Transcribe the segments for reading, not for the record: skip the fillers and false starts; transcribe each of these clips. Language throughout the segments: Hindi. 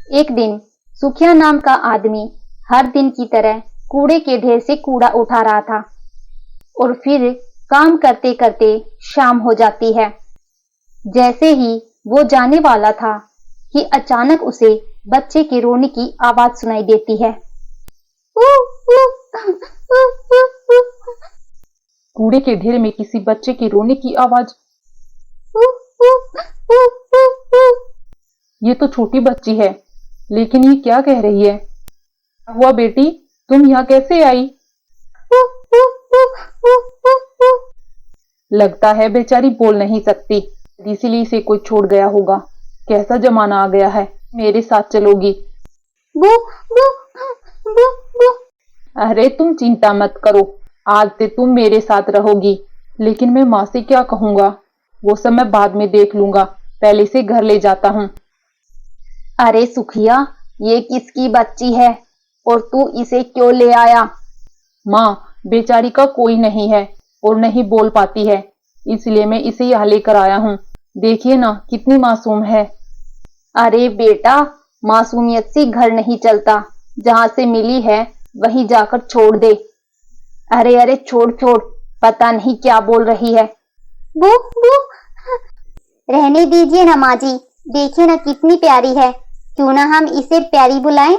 एक दिन सुखिया नाम का आदमी हर दिन की तरह कूड़े के ढेर से कूड़ा उठा रहा था और फिर काम करते करते शाम हो जाती है। जैसे ही वो जाने वाला था कि अचानक उसे बच्चे के रोने की आवाज सुनाई देती है। कूड़े के ढेर में किसी बच्चे के रोने की आवाज। ये तो छोटी बच्ची है, लेकिन ये क्या कह रही है? क्या हुआ बेटी, तुम यहाँ कैसे आई? लगता है बेचारी बोल नहीं सकती, इसीलिए इसे कोई छोड़ गया होगा। कैसा जमाना आ गया है, मेरे साथ चलोगी? अरे तुम चिंता मत करो, आज से तुम मेरे साथ रहोगी। लेकिन मैं माँ से क्या कहूँगा? वो सब मैं बाद में देख लूंगा, पहले से घर ले जाता हूँ। अरे सुखिया, ये किसकी बच्ची है और तू इसे क्यों ले आया? माँ, बेचारी का कोई नहीं है और नहीं बोल पाती है, इसलिए मैं इसे यहाँ लेकर आया हूँ। देखिए ना कितनी मासूम है। अरे बेटा, मासूमियत से घर नहीं चलता, जहाँ से मिली है वहीं जाकर छोड़ दे। अरे अरे छोड़ छोड़, पता नहीं क्या बोल रही है। बू बू, रहने दीजिए ना माँ जी, देखिए ना कितनी प्यारी है, क्यों ना हम इसे प्यारी बुलाएं?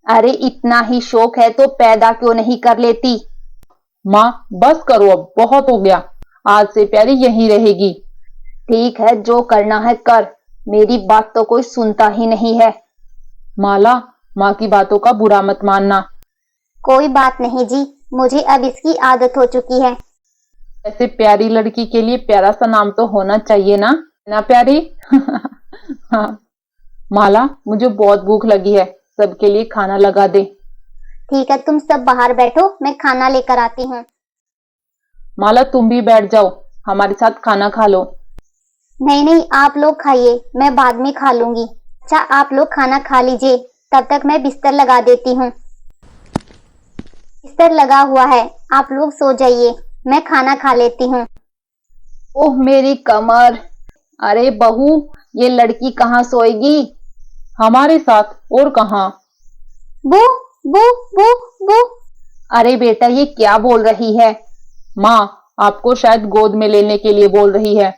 अरे इतना ही शौक है तो पैदा क्यों नहीं कर लेती? माँ बस करो, अब बहुत हो गया, आज से प्यारी यहीं रहेगी। ठीक है, जो करना है कर, मेरी बात तो कोई सुनता ही नहीं है। माला, माँ की बातों का बुरा मत मानना। कोई बात नहीं जी, मुझे अब इसकी आदत हो चुकी है। ऐसे प्यारी लड़की के लिए प्यारा सा नाम तो होना चाहिए ना प्यारी? हाँ। माला, मुझे बहुत भूख लगी है, सबके लिए खाना लगा दे। ठीक है, तुम सब बाहर बैठो, मैं खाना लेकर आती हूँ। माला तुम भी बैठ जाओ, हमारे साथ खाना खा लो। नहीं नहीं, आप लोग खाइए, मैं बाद में खा लूंगी। अच्छा, आप लोग खाना खा लीजिए, तब तक मैं बिस्तर लगा देती हूँ। बिस्तर लगा हुआ है, आप लोग सो जाइए, मैं खाना खा लेती हूँ। ओह मेरी कमर। अरे बहू, ये लड़की कहाँ सोएगी? हमारे साथ, और कहाँ? बू बू बू बू। अरे बेटा, ये क्या बोल रही है? माँ, आपको शायद गोद में लेने के लिए बोल रही है।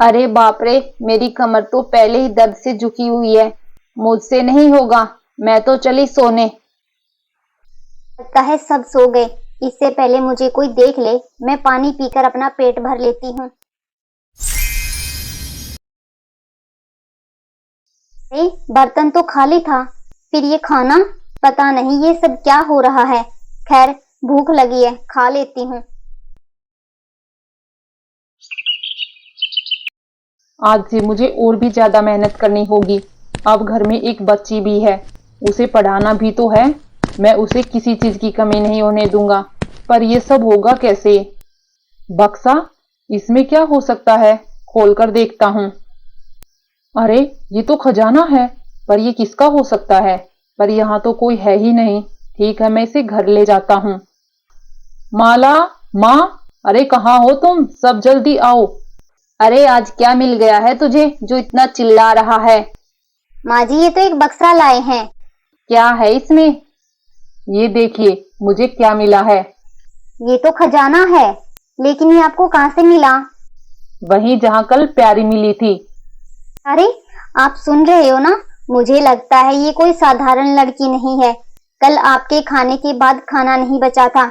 अरे बाप रे, मेरी कमर तो पहले ही दर्द से झुकी हुई है, मुझसे नहीं होगा, मैं तो चली सोने। लगता है सब सो गए, इससे पहले मुझे कोई देख ले, मैं पानी पीकर अपना पेट भर लेती हूँ। बर्तन तो खाली था, फिर ये खाना, पता नहीं ये सब क्या हो रहा है। खैर, भूख लगी है, खा लेती हूँ। आज से मुझे और भी ज्यादा मेहनत करनी होगी। अब घर में एक बच्ची भी है, उसे पढ़ाना भी तो है। मैं उसे किसी चीज की कमी नहीं होने दूंगा, पर ये सब होगा कैसे? बक्सा, इसमें क्या हो सकता है? खोलकर देखता हूँ। अरे ये तो खजाना है, पर ये किसका हो सकता है? पर यहाँ तो कोई है ही नहीं। ठीक है, मैं इसे घर ले जाता हूँ। माला, माँ, अरे कहाँ हो तुम? सब जल्दी आओ। अरे आज क्या मिल गया है तुझे जो इतना चिल्ला रहा है? माँ जी, ये तो एक बक्सा लाए हैं। क्या है इसमें? ये देखिए मुझे क्या मिला है। ये तो खजाना है, लेकिन ये आपको कहाँ से मिला? वहीं जहाँ कल प्यारी मिली थी। अरे आप सुन रहे हो ना, मुझे लगता है ये कोई साधारण लड़की नहीं है। कल आपके खाने के बाद खाना नहीं बचा था,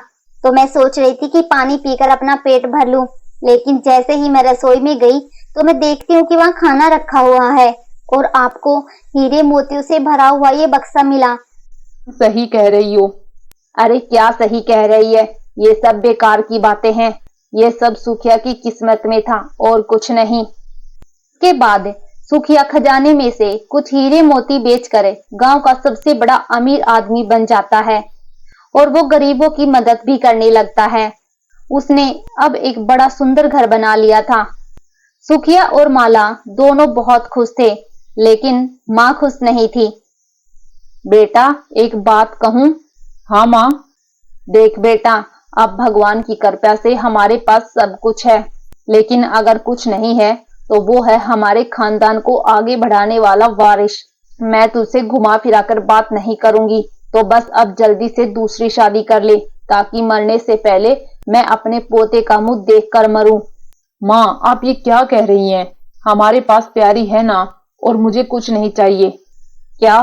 तो मैं सोच रही थी कि पानी पीकर अपना पेट भर लूं, लेकिन जैसे ही मैं रसोई में गई तो मैं देखती हूँ कि वहाँ खाना रखा हुआ है और आपको हीरे मोतियों से भरा हुआ ये बक्सा मिला। सही कह रही हो। अरे क्या सही कह रही है? ये सब बेकार की बातें हैं, ये सब सुखिया की किस्मत में था और कुछ नहीं। के बाद सुखिया खजाने में से कुछ हीरे मोती बेचकर गांव का सबसे बड़ा अमीर आदमी बन जाता है और वो गरीबों की मदद भी करने लगता है। उसने अब एक बड़ा सुंदर घर बना लिया था। सुखिया और माला दोनों बहुत खुश थे, लेकिन माँ खुश नहीं थी। बेटा एक बात कहूं? हाँ माँ। देख बेटा, अब भगवान की कृपा से हमारे पास सब कुछ है, लेकिन अगर कुछ नहीं है तो वो है हमारे खानदान को आगे बढ़ाने वाला वारिस, मैं तुझसे घुमा फिरा कर बात नहीं करूंगी, तो बस अब जल्दी से दूसरी शादी कर ले, ताकि मरने से पहले मैं अपने पोते का मुंह देख कर मरूं। माँ, आप ये क्या कह रही हैं? हमारे पास प्यारी है ना, और मुझे कुछ नहीं चाहिए। क्या?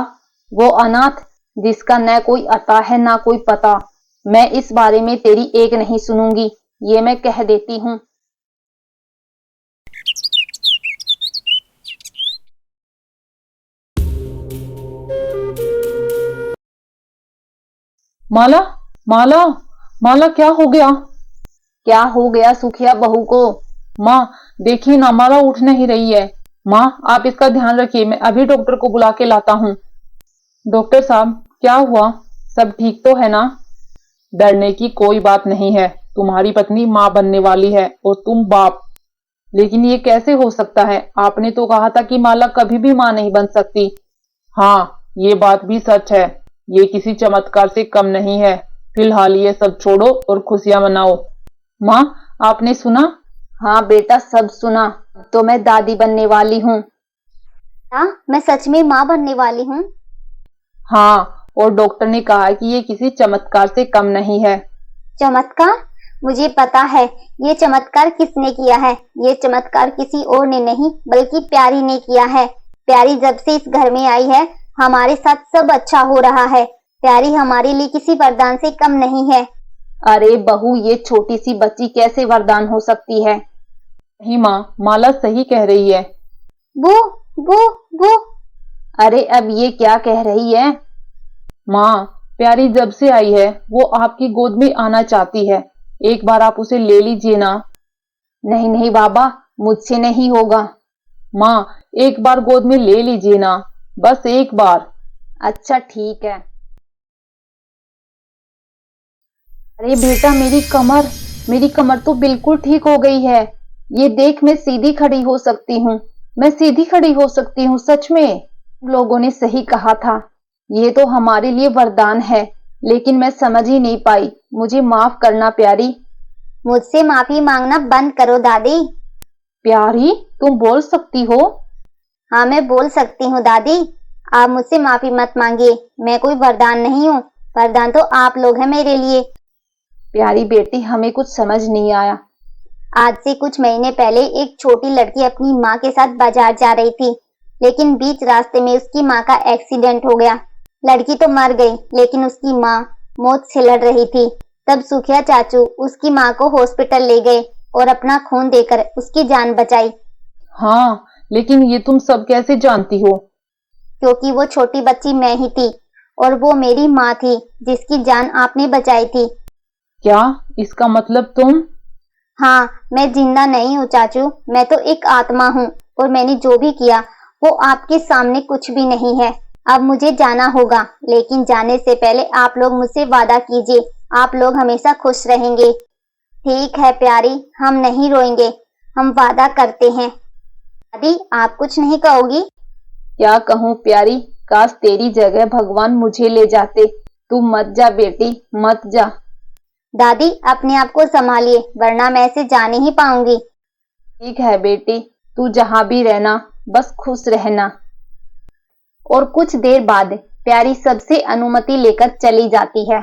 वो अनाथ जिसका न कोई अता है ना कोई पता? मैं इस बारे में तेरी एक नहीं सुनूंगी, ये मैं कह देती हूँ। माला, माला, माला, क्या हो गया? क्या हो गया सुखिया बहू को? माँ, देखिए ना, माला उठ नहीं रही है। माँ, आप इसका ध्यान रखिए, मैं अभी डॉक्टर को बुला के लाता हूँ। डॉक्टर साहब, क्या हुआ? सब ठीक तो है ना? डरने की कोई बात नहीं है। तुम्हारी पत्नी माँ बनने वाली है और तुम बाप। लेकिन ये कैसे हो सकता है? आपने तो कहा था कि माला कभी भी माँ नहीं बन सकती। हाँ, ये बात भी सच है। ये किसी चमत्कार से कम नहीं है। फिलहाल ये सब छोड़ो और खुशियां मनाओ। माँ, आपने सुना? हाँ बेटा, सब सुना। तो मैं दादी बनने वाली हूँ। हाँ, मैं सच में माँ बनने वाली हूँ। हाँ, और डॉक्टर ने कहा कि ये किसी चमत्कार से कम नहीं है। चमत्कार? मुझे पता है ये चमत्कार किसने किया है। ये चमत्कार किसी और ने नहीं बल्कि प्यारी ने किया है। प्यारी जब से इस घर में आई है, हमारे साथ सब अच्छा हो रहा है। प्यारी हमारे लिए किसी वरदान से कम नहीं है। अरे बहू, ये छोटी सी बच्ची कैसे वरदान हो सकती है? नहीं माँ, माला सही कह रही है। वो वो वो अरे अब ये क्या कह रही है? माँ, प्यारी जब से आई है वो आपकी गोद में आना चाहती है। एक बार आप उसे ले लीजिए ना। नहीं नहीं बाबा, मुझसे नहीं होगा। माँ, एक बार गोद में ले लीजिए ना, बस एक बार। अच्छा ठीक है। अरे बेटा, मेरी कमर तो बिल्कुल ठीक हो गई है। ये देख, मैं सीधी खड़ी हो सकती हूँ। मैं सीधी खड़ी हो सकती हूँ, सच में। लोगों ने सही कहा था। ये तो हमारे लिए वरदान है, लेकिन मैं समझ ही नहीं पाई। मुझे माफ करना प्यारी। मुझसे माफी मांगना बंद करो दादी। प्यारी, तुम बोल सकती हो? हाँ, मैं बोल सकती हूँ दादी। आप मुझसे माफी मत मांगिए। मैं कोई वरदान नहीं हूँ। वरदान तो आप लोग हैं मेरे लिए। प्यारी बेटी, हमें कुछ समझ नहीं आया। आज से कुछ महीने पहले एक छोटी लड़की अपनी माँ के साथ बाजार जा रही थी, लेकिन बीच रास्ते में उसकी माँ का एक्सीडेंट हो गया। लड़की तो मर गई, लेकिन उसकी माँ मौत से लड़ रही थी। तब सुखिया चाचू उसकी माँ को हॉस्पिटल ले गए और अपना खून देकर उसकी जान बचाई। हाँ, लेकिन ये तुम सब कैसे जानती हो? क्योंकि वो छोटी बच्ची मैं ही थी और वो मेरी माँ थी जिसकी जान आपने बचाई थी। क्या? इसका मतलब तुम? हाँ, मैं जिंदा नहीं हूँ चाचू, मैं तो एक आत्मा हूँ और मैंने जो भी किया वो आपके सामने कुछ भी नहीं है। अब मुझे जाना होगा, लेकिन जाने से पहले आप लोग मुझसे वादा कीजिए, आप लोग हमेशा खुश रहेंगे। ठीक है प्यारी, हम नहीं रोएंगे, हम वादा करते हैं। दादी, आप कुछ नहीं कहोगी? क्या कहूँ प्यारी, काश तेरी जगह भगवान मुझे ले जाते। तू मत जा बेटी, मत जा। दादी, अपने आप को संभालिए, वरना मैं इसे जा नहीं पाऊंगी। ठीक है बेटी, तू जहाँ भी रहना, बस खुश रहना। और कुछ देर बाद प्यारी सबसे अनुमति लेकर चली जाती है।